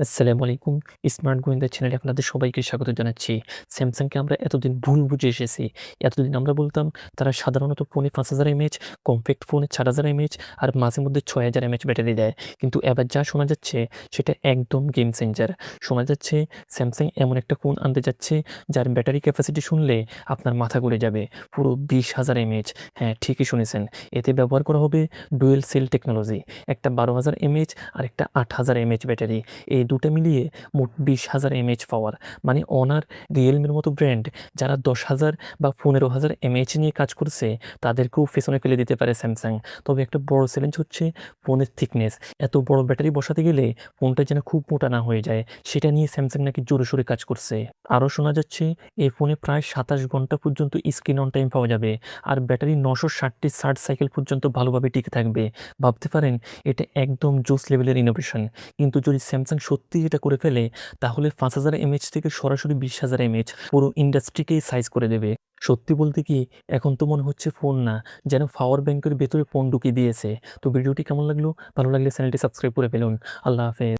আসসালামু আলাইকুম। স্মার্ট গোয়েন্দা চ্যানেলে আপনাদের সবাইকে স্বাগত জানাচ্ছি। স্যামসাংকে আমরা এতদিন ভুল বুঝে এসেছি। এতদিন আমরা বলতাম তারা সাধারণত ফোনে ৫,০০০ এমএএইচ, কমপ্যাক্ট ফোনে ৪,০০০ এমএএইচ আর মাঝে মধ্যে ৬,০০০ এমএএইচ ব্যাটারি দেয়। কিন্তু এবার যা শোনা যাচ্ছে সেটা একদম গেম চেঞ্জার। শোনা যাচ্ছে স্যামসাং এমন একটা ফোন আনতে যাচ্ছে যার ব্যাটারি ক্যাপাসিটি শুনলে আপনার মাথা ঘুরে যাবে। পুরো ২০,০০০ এমএএইচ। হ্যাঁ, ঠিকই শুনেছেন। এতে ব্যবহার করা হবে ডুয়েল সেল টেকনোলজি। একটা ১২,০০০ এমএএইচ আর একটা ৮,০০০ এমএএইচ ব্যাটারি। এই দুটো মিলিয়ে মোট ২০,০০০ এমএএইচ পাওয়ার। মানে অনার, রিয়েলমির মতো ব্র্যান্ড যারা ১০,০০০ বা ১৫,০০০ এমএএইচ নিয়ে কাজ করছে তাদেরকেও পেছনে ফেলে দিতে পারে স্যামসাং। তবে একটা বড় চ্যালেঞ্জ হচ্ছে ফোনের থিকনেস। এত বড় ব্যাটারি বসাতে গেলে ফোনটা যেন খুব মোটা না হয়ে যায়, সেটা নিয়ে স্যামসাং নাকি জোরে সোরে কাজ করছে। আরও শোনা যাচ্ছে এই ফোনে প্রায় ২৭ ঘন্টা পর্যন্ত স্ক্রিন অন টাইম পাওয়া যাবে আর ব্যাটারি ৯৬০টি চার্জ সাইকেল পর্যন্ত ভালোভাবে টিকে থাকবে। ভাবতে পারেন এটা একদম জোস লেভেলের ইনোভেশন। কিন্তু যদি স্যামসাং সত্যিই এটা করে ফেলে তাহলে ৫,০০০ এমএএইচ থেকে সরাসরি ২০,০০০ এমএএইচ পুরো ইন্ডাস্ট্রিকেই সাইজ করে দেবে। সত্যি বলতে কি, এখন তো মনে হচ্ছে ফোন না, যেন পাওয়ার ব্যাংকের ভেতরে ফোন ঢুকিয়ে দিয়েছে। তো ভিডিওটি কেমন লাগলো? ভালো লাগলে চ্যানেলটি সাবস্ক্রাইব করে ফেলুন। আল্লাহ হাফেজ।